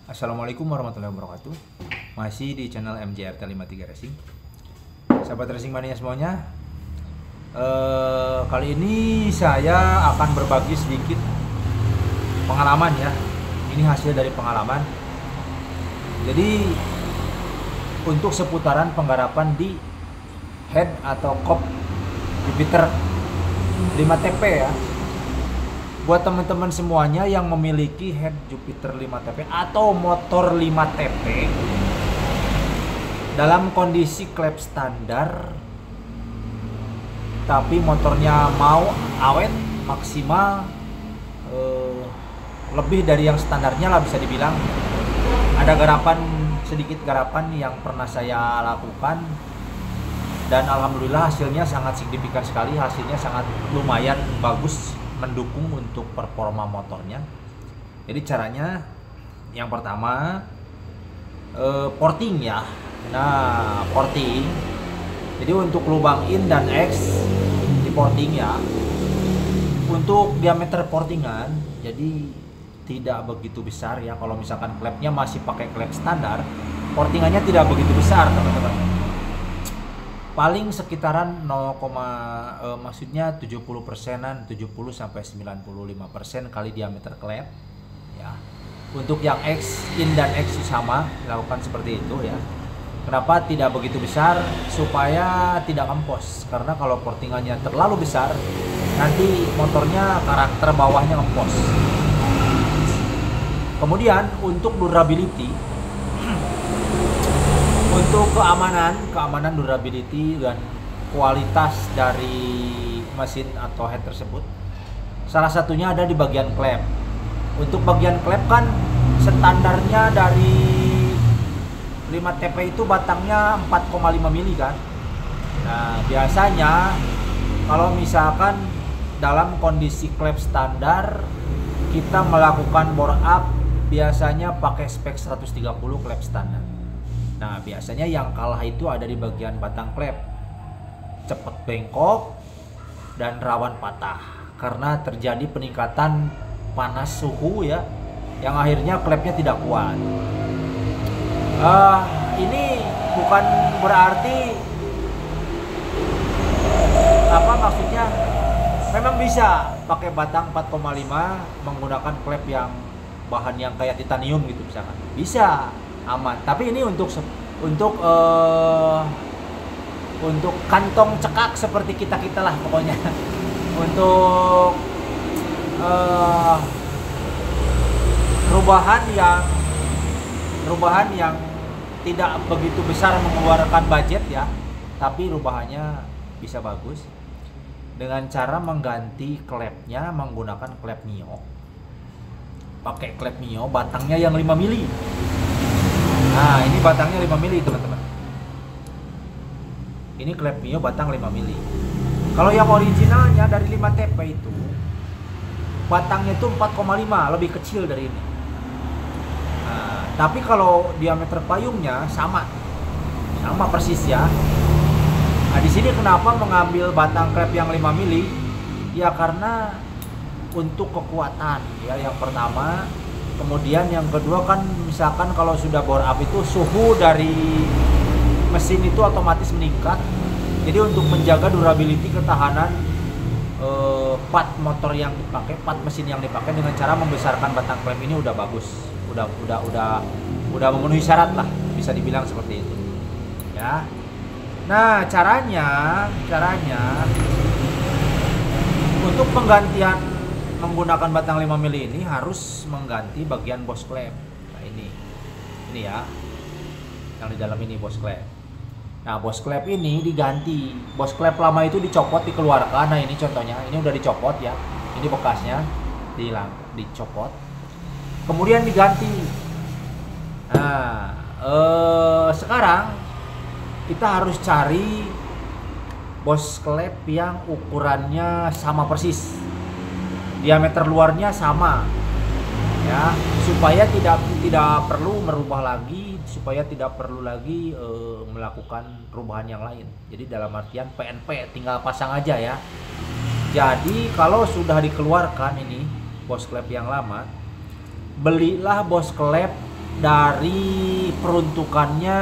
Assalamualaikum warahmatullahi wabarakatuh. Masih di channel MJRT 53 Racing. Sahabat racing mania semuanya, kali ini saya akan berbagi sedikit pengalaman ya. Ini hasil dari pengalaman. Jadi untuk seputaran penggarapan di head atau kop Jupiter 5TP ya. Buat teman-teman semuanya yang memiliki head Jupiter 5TP atau motor 5TP dalam kondisi klep standar, tapi motornya mau awet maksimal, lebih dari yang standarnya lah bisa dibilang. Ada sedikit garapan yang pernah saya lakukan dan alhamdulillah hasilnya sangat signifikan sekali. Hasilnya sangat lumayan bagus, mendukung untuk performa motornya. Jadi caranya yang pertama porting ya. Nah, porting. Jadi untuk lubang in dan X di porting ya. Untuk diameter portingan jadi tidak begitu besar ya. Kalau misalkan klepnya masih pakai klep standar, portingannya tidak begitu besar teman-teman. Paling sekitaran 70%-an, 70 sampai 95% kali diameter klep ya. Untuk yang X in dan X sama dilakukan seperti itu ya. Kenapa tidak begitu besar? Supaya tidak ngempos, karena kalau portingannya terlalu besar nanti motornya karakter bawahnya ngempos. Kemudian untuk durability, untuk keamanan durability dan kualitas dari mesin atau head tersebut, salah satunya ada di bagian klep. Untuk bagian klep kan standarnya dari 5TP itu batangnya 4,5 mili kan. Nah biasanya kalau misalkan dalam kondisi klep standar kita melakukan bore up biasanya pakai spek 130 klep standar. Nah biasanya yang kalah itu ada di bagian batang klep, cepet bengkok dan rawan patah karena terjadi peningkatan panas suhu ya, yang akhirnya klepnya tidak kuat. Ini bukan berarti apa maksudnya, memang bisa pakai batang 4,5 menggunakan klep yang bahan yang kayak titanium gitu misalkan, bisa aman. Tapi ini untuk kantong cekak seperti kita lah pokoknya. Untuk perubahan yang tidak begitu besar mengeluarkan budget ya, tapi perubahannya bisa bagus dengan cara mengganti klepnya menggunakan klep Mio. Pakai klep Mio batangnya yang 5 mili. Nah ini batangnya 5 mili teman-teman. Ini klep Mio batang 5 mili. Kalau yang originalnya dari 5TP itu batangnya itu 4,5, lebih kecil dari ini. Nah, tapi kalau diameter payungnya sama persis ya. Nah di sini kenapa mengambil batang klep yang 5 mili? Ya karena untuk kekuatan ya yang pertama. Kemudian yang kedua kan misalkan kalau sudah bore up itu suhu dari mesin itu otomatis meningkat. Jadi untuk menjaga durability, ketahanan part motor yang dipakai, part mesin yang dipakai, dengan cara membesarkan batang klep ini udah bagus. Udah memenuhi syarat lah, bisa dibilang seperti itu. Ya. Nah, caranya untuk penggantian menggunakan batang 5 mili ini harus mengganti bagian bos klep. Nah ini ya, yang di dalam ini bos klep. Nah bos klep ini diganti. Bos klep lama itu dicopot, dikeluarkan. Nah ini contohnya, ini udah dicopot ya. Ini bekasnya dicopot. Kemudian diganti. Nah sekarang kita harus cari bos klep yang ukurannya sama persis, diameter luarnya sama ya, supaya tidak perlu merubah lagi, supaya tidak perlu lagi melakukan perubahan yang lain. Jadi dalam artian PNP tinggal pasang aja ya. Jadi kalau sudah dikeluarkan ini bos klep yang lama, belilah bos klep dari peruntukannya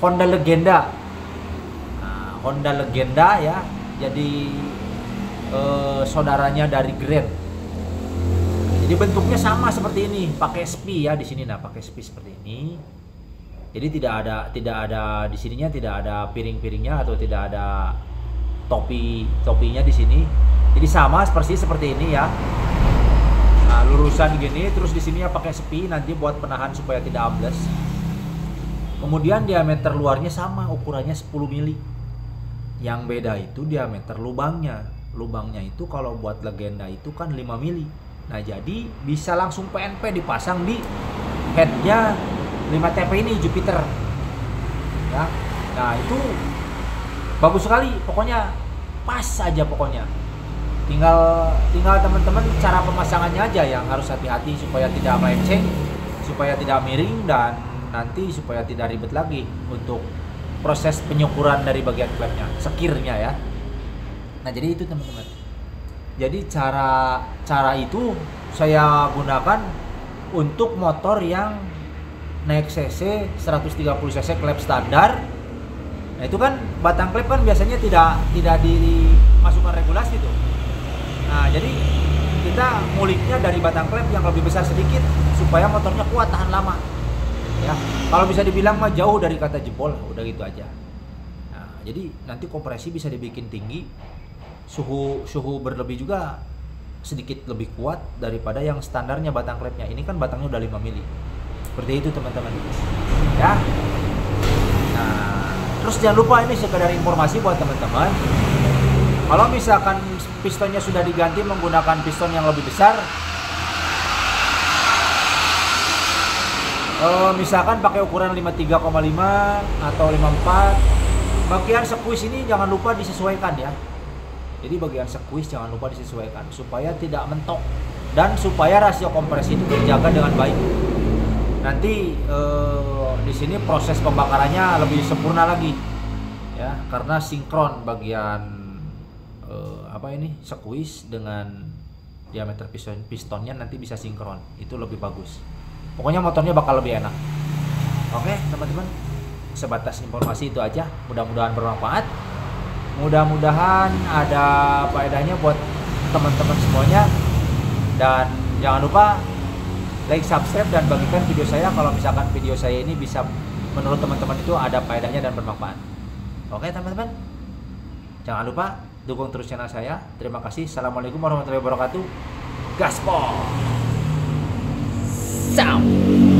Honda Legenda. Nah, Honda Legenda ya, jadi saudaranya dari Grand. Jadi bentuknya sama seperti ini, pakai spi ya di sini. Nah, pakai spi seperti ini. Jadi tidak ada di sininya, tidak ada piring-piringnya atau tidak ada topinya di sini. Jadi sama persis seperti ini ya. Nah, lurusan gini, terus di sini ya pakai spi nanti buat penahan supaya tidak ambles. Kemudian diameter luarnya sama, ukurannya 10 mili. Yang beda itu diameter lubangnya. Lubangnya itu kalau buat Legenda itu kan 5 mili. Nah, jadi bisa langsung PNP dipasang di headnya 5TP ini Jupiter. Ya. Nah, itu bagus sekali, pokoknya pas aja pokoknya. Tinggal teman-teman cara pemasangannya aja yang harus hati-hati supaya tidak melenceng, supaya tidak miring, dan nanti supaya tidak ribet lagi untuk proses penyukuran dari bagian klepnya, sekirnya ya. Nah, jadi itu teman-teman. Jadi cara itu saya gunakan untuk motor yang naik cc 130 cc klep standar. Nah, itu kan batang klep kan biasanya tidak dimasukkan regulasi tuh. Nah, jadi kita nguliknya dari batang klep yang lebih besar sedikit supaya motornya kuat, tahan lama. Ya, kalau bisa dibilang mah jauh dari kata jebol, udah gitu aja. Nah, jadi nanti kompresi bisa dibikin tinggi, suhu berlebih juga sedikit lebih kuat daripada yang standarnya batang klepnya. Ini kan batangnya udah 5 mili. Seperti itu teman-teman. Ya. Nah, terus jangan lupa ini sekedar informasi buat teman-teman. Kalau misalkan pistonnya sudah diganti menggunakan piston yang lebih besar, misalkan pakai ukuran 53,5 atau 54, bagian squeeze ini jangan lupa disesuaikan ya. Jadi bagian squeeze jangan lupa disesuaikan supaya tidak mentok dan supaya rasio kompresi itu terjaga dengan baik. Nanti di sini proses pembakarannya lebih sempurna lagi ya, karena sinkron bagian squeeze dengan diameter pistonnya nanti bisa sinkron, itu lebih bagus. Pokoknya motornya bakal lebih enak. Oke teman-teman, sebatas informasi itu aja, mudah-mudahan bermanfaat, mudah-mudahan ada faedahnya buat teman-teman semuanya. Dan jangan lupa like, subscribe, dan bagikan video saya kalau misalkan video saya ini bisa menurut teman-teman itu ada faedahnya dan bermanfaat. Oke teman-teman, jangan lupa dukung terus channel saya. Terima kasih. Assalamualaikum warahmatullahi wabarakatuh. Gaspol. Ciao.